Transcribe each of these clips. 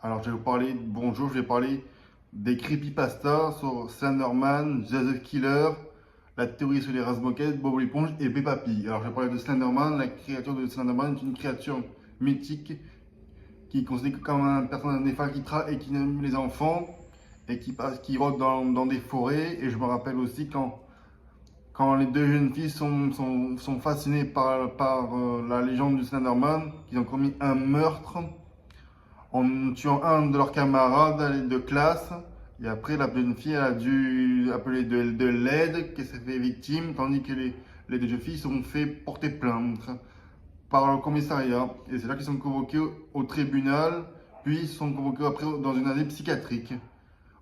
Alors, bonjour, je vais parler des creepypastas sur Slenderman, Joseph Killer, la théorie sur les Razmoket, Bob l'éponge et Peppa Pig. Alors, je vais parler de Slenderman. La créature de Slenderman est une créature mythique qui est considérée comme un personnage néfaste qui traque et qui aime les enfants et qui rôde dans des forêts. Et je me rappelle aussi quand les deux jeunes filles sont fascinées par la légende du Slenderman, qu'ils ont commis un meurtre en tuant un de leurs camarades de classe. Et après, la jeune fille elle a dû appeler de l'aide, qui s'est fait victime, tandis que les deux jeunes filles sont fait porter plainte par le commissariat. Et c'est là qu'ils sont convoqués au tribunal, puis ils sont convoqués après dans une année psychiatrique.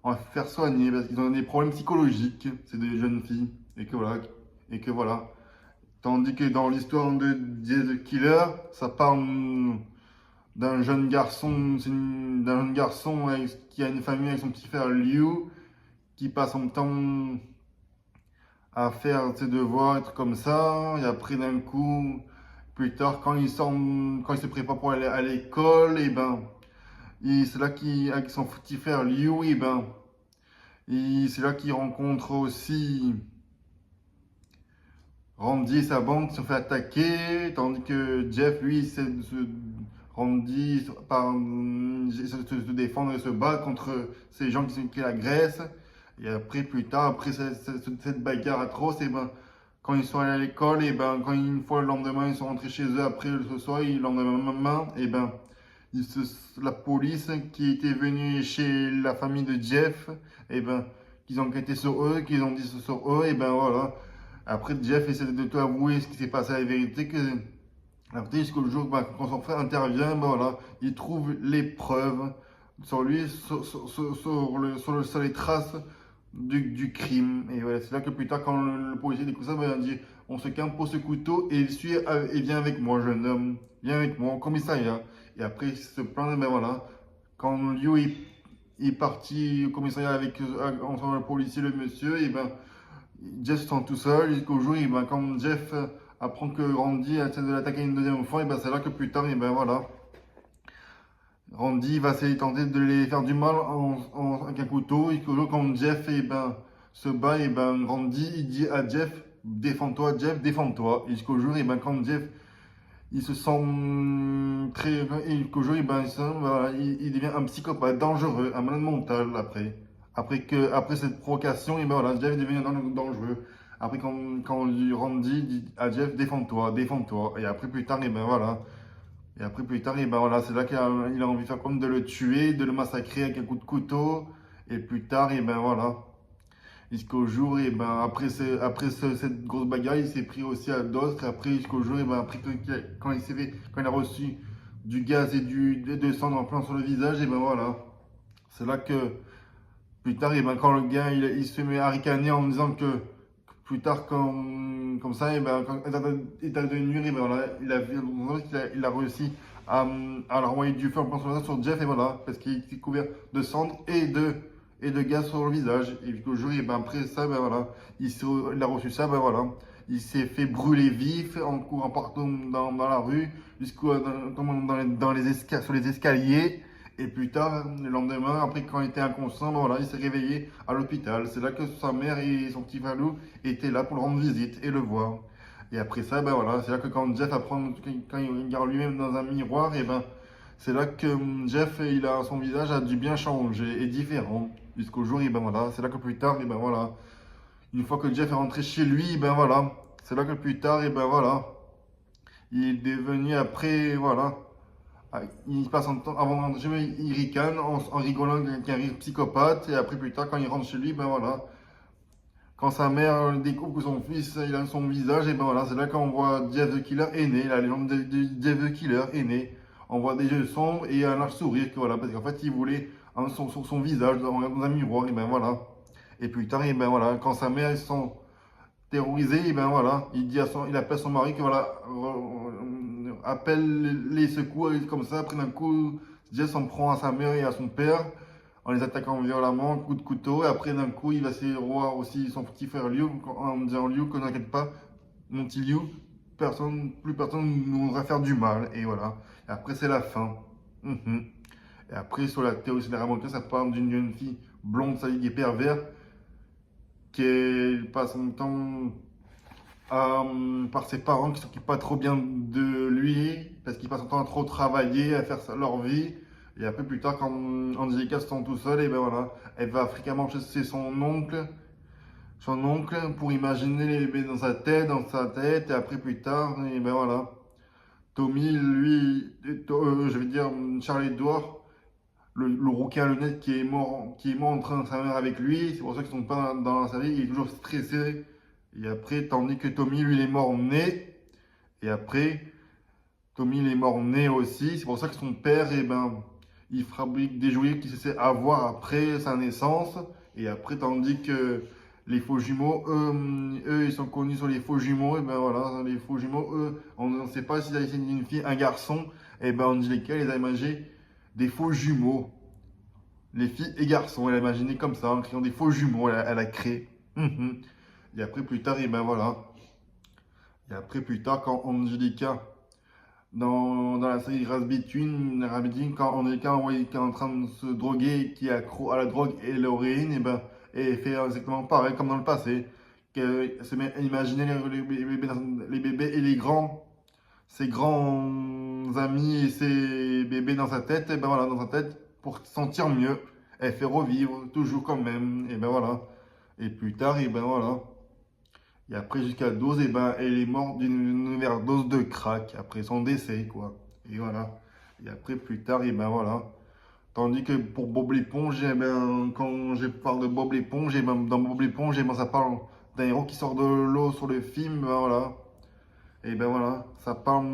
On va faire soigner parce qu'ils ont des problèmes psychologiques, ces deux jeunes filles. Et que voilà. Tandis que dans l'histoire de The Killer, ça parle d'un jeune garçon qui a une famille avec son petit frère Liu, qui passe son temps à faire ses devoirs, être comme ça, et après d'un coup, plus tard, quand il se prépare pour aller à l'école, et ben, c'est là avec son petit frère Liu, et ben, c'est là qu'il rencontre aussi Randy et sa bande qui se sont fait attaquer, tandis que Jeff, lui, Randy essaie de se défendre et se battre contre ces gens qui l'agressent. Et après, plus tard, après cette bagarre atroce, et ben, quand ils sont allés à l'école, et ben, quand une fois le lendemain, ils sont rentrés chez eux après ce soir, le lendemain, et ben, la police qui était venue chez la famille de Jeff, et ben, qu'ils ont enquêté sur eux, qu'ils ont dit sur eux, et ben voilà. Après, Jeff essaie de tout avouer ce qui s'est passé à la vérité, après, jusqu'au jour quand son frère intervient, ben voilà, il trouve les preuves sur lui, sur les traces du crime. Et voilà, c'est là que plus tard, quand le policier découvre ça, ben, il dit on se calme pour ce couteau et vient avec moi, jeune homme, viens avec moi au commissariat. Et après, il se plaint, ben voilà, quand Liu est parti au commissariat entre le policier et le monsieur, et ben Jeff se sent tout seul jusqu'au jour, et ben, quand Jeff apprend que Randy essaie de l'attaquer une deuxième fois, et ben, c'est là que plus tard, et ben voilà, Randy va essayer de tenter de les faire du mal avec un couteau. Et jusqu'au jour, quand Jeff se bat, et ben, Randy il dit à Jeff défends-toi, Jeff, défends-toi. Et jusqu'au jour, et ben, quand Jeff il se sent très. Et jusqu'au jour, et ben, voilà, il devient un psychopathe dangereux, un malade mental après. Après cette provocation, et ben voilà, Jeff devient dangereux. Après, quand Randy dit à Jeff, défends-toi, défends-toi. Et après, plus tard, et ben voilà. Et après, plus tard, et ben voilà, c'est là qu'il a envie de faire comme de le tuer, de le massacrer avec un coup de couteau. Et plus tard, et ben voilà. Jusqu'au jour, et ben cette grosse bagarre, il s'est pris aussi à d'autres. Après, jusqu'au jour, et ben après, quand il a reçu du gaz et de sang en plein sur le visage, et ben voilà. C'est là que plus tard, et ben, quand le gars il se met à ricaner en disant que plus tard, comme ça, et ben, quand état de nuire, et ben, voilà, il a réussi à leur envoyer du feu en plein sur Jeff, et voilà, parce qu'il était couvert de cendres et de gaz sur le visage. Et puis, jour, et ben, après ça, ben, voilà, il a reçu ça, ben, voilà. Il s'est fait brûler vif en courant partout dans la rue, sur les escaliers. Et plus tard, le lendemain, après quand il était inconscient, ben voilà, il s'est réveillé à l'hôpital. C'est là que sa mère et son petit Valou étaient là pour le rendre visite et le voir. Et après ça, ben voilà, c'est là que quand Jeff apprend, quand il regarde lui-même dans un miroir, et ben c'est là que Jeff, son visage a dû bien changer et différent. Jusqu'au jour, et ben voilà, c'est là que plus tard, et ben voilà, une fois que Jeff est rentré chez lui, et ben voilà, c'est là que plus tard, et ben voilà, il est devenu après, voilà. Il passe un temps, avant de rentrer chez lui, il ricane en rigolant avec un rire psychopathe. Et après, plus tard, quand il rentre chez lui, ben voilà. Quand sa mère découvre que son fils, il a son visage, et ben voilà, c'est là qu'on voit Jeff the Killer est né. La légende de Jeff the Killer est née. On voit des yeux sombres et un large sourire, que voilà, parce qu'en fait, il voulait son visage dans un miroir, et ben voilà. Et plus tard, et ben voilà, quand sa mère, ils sont terrorisés, et ben voilà, il appelle son mari que voilà, appelle les secours, et comme ça, après d'un coup, Jess s'en prend à sa mère et à son père en les attaquant violemment, coup de couteau, et après d'un coup, il va essayer de voir aussi son petit frère Liu, en disant Liu que n'inquiète pas, mon petit Liu, plus personne ne nous va faire du mal, et voilà. Et après, c'est la fin. Mhm. Et après, sur la théorie de la remontée, ça parle d'une jeune fille blonde, sadique et pervers, qui passe son temps par ses parents qui s'occupent pas trop bien de lui, parce qu'ils passent son temps à trop travailler, à faire leur vie. Et après, plus tard, quand Angelica se sent tout seul, et ben voilà, elle va fréquemment chez son oncle, pour imaginer les bébés dans sa tête, et après, plus tard, et ben voilà. Tommy, lui, je vais dire Charlie Edward, le rouquin à lunettes qui est mort en train de s'amuser avec lui, c'est pour ça qu'ils sont pas dans la série, il est toujours stressé. Et après, tandis que Tommy, lui, il est mort-né. Et après, Tommy, il est mort-né aussi. C'est pour ça que son père, eh ben, il fabrique des jouets qu'il s'est avoir après sa naissance. Et après, tandis que les faux jumeaux, eux, ils sont connus sur les faux jumeaux. Et ben voilà, les faux jumeaux, eux, on ne sait pas s'il a essayé une fille, un garçon. Et ben, on dit lesquels, ils a imaginé des faux jumeaux. Les filles et garçons, elle a imaginé comme ça, en créant des faux jumeaux, elle a créé. Et après, plus tard, et ben voilà. Et après, plus tard, quand Angelica, dans la série Rasputin, quand Angelica qui est en train de se droguer, qui est accro à la drogue et l'héroïne, et ben, elle fait exactement pareil comme dans le passé. Elle se met à imaginer les bébés et les grands, ses grands amis et ses bébés dans sa tête, et ben voilà, dans sa tête, pour se sentir mieux. Elle fait revivre, toujours quand même, et ben voilà. Et plus tard, et ben voilà. Et après, jusqu'à 12, et ben, elle est morte d'une overdose de crack après son décès, quoi. Et voilà. Et après, plus tard, et ben voilà. Tandis que pour Bob l'éponge, eh ben, quand je parle de Bob l'éponge, et ben, dans Bob l'éponge, eh ben, ça parle d'un héros qui sort de l'eau sur le film, ben voilà. Et ben voilà, ça parle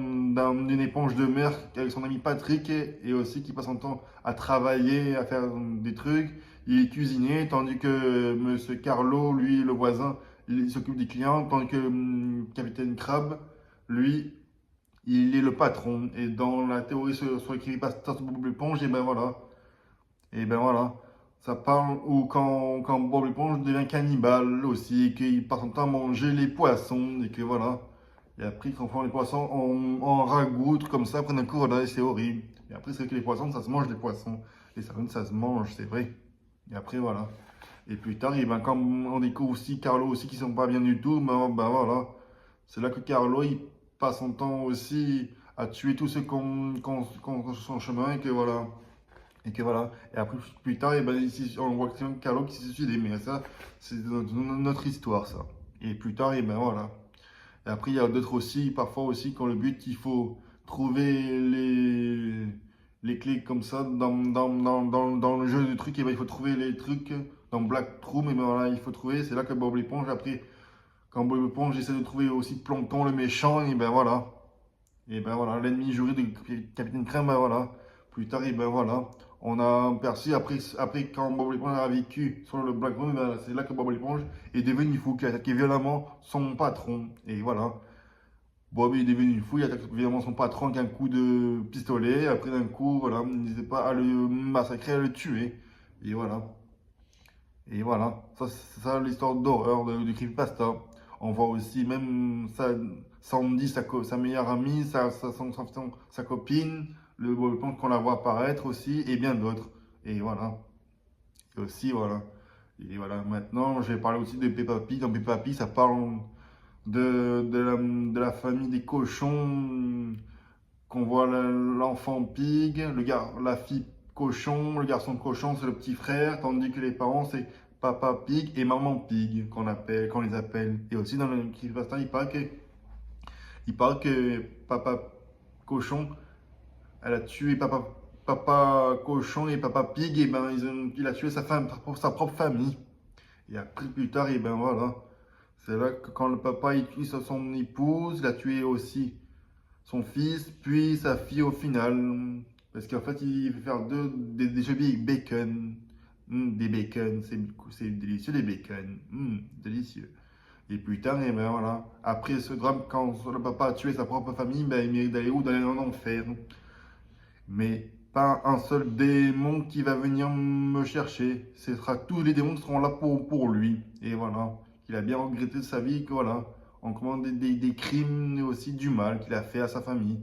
d'une éponge de mer avec son ami Patrick et aussi qui passe son temps à travailler, à faire des trucs. Il est cuisinier, tandis que Monsieur Carlo, lui, le voisin, il s'occupe des clients, tandis que Capitaine Crab, lui, il est le patron. Et dans la théorie sur le creepypasta sur Bob l'éponge, et ben voilà. Et ben voilà. Ça parle où quand Bob l'éponge devient cannibale aussi, et qu'il passe son temps à manger les poissons, et que voilà. Et après, quand on prend les poissons en ragoût, truc comme ça, après d'un coup, voilà, c'est horrible. Et après, c'est vrai que les poissons, ça se mange les poissons. Les sardines, ça se mange, c'est vrai. Et après, voilà. Et plus tard, et ben, quand on découvre aussi Carlo aussi qui sont pas bien du tout, ben voilà. C'est là que Carlo, il passe son temps aussi à tuer tous ceux qu'on sur son chemin et que voilà. Et que voilà. Et après, plus tard, et ben, ici, on voit que c'est même Carlo qui s'est suicidé. Mais ça, c'est notre histoire, ça. Et plus tard, et ben voilà. Et après, il y a d'autres aussi, parfois aussi, quand le but, il faut trouver les clés comme ça dans le jeu de trucs, et ben, il faut trouver les trucs dans Black Room, et ben voilà, il faut trouver, c'est là que Bob l'éponge, après, quand Bob l'éponge essaie de trouver aussi Plankton, le méchant, et ben voilà, l'ennemi juré de Capitaine Crème, ben voilà, plus tard, et ben voilà, on a perçu, après quand Bob l'éponge a vécu sur le Black Room, ben, c'est là que Bob l'éponge est devenu fou, qui a attaqué violemment son patron, et voilà. Bob est devenu fou, il attaque évidemment son patron avec un coup de pistolet. Après, d'un coup, voilà, n'hésitez pas à le massacrer, à le tuer. Et voilà. Et voilà. Ça, c'est ça l'histoire d'horreur de Creepypasta. On voit aussi même Sandy, sa meilleure amie, sa copine, le Bob l'éponge qu'on la voit apparaître aussi, et bien d'autres. Et voilà. Et aussi, voilà. Et voilà. Maintenant, je vais parler aussi de Peppa Pig. Dans Peppa Pig, ça parle de la famille des cochons, qu'on voit l'enfant pig, la fille cochon, le garçon cochon, c'est le petit frère, tandis que les parents, c'est papa pig et maman pig, qu'on les appelle. Et aussi dans le creepypasta, il paraît que papa cochon, elle a tué papa cochon et papa pig, et ben il a tué sa propre famille. Et après, plus tard, et ben voilà. C'est là que quand le papa il tue son épouse, il a tué aussi son fils, puis sa fille au final. Parce qu'en fait, il veut faire des chevilles avec bacon. Des bacon, c'est délicieux les bacon. Délicieux. Et plus tard, et ben voilà. Après ce drame, quand le papa a tué sa propre famille, ben, il mérite d'aller où? D'aller en enfer. Mais pas un seul démon qui va venir me chercher. Ce sera tous les démons qui seront là pour lui. Et voilà. Il a bien regretté de sa vie, que voilà. On commande des crimes et aussi du mal qu'il a fait à sa famille.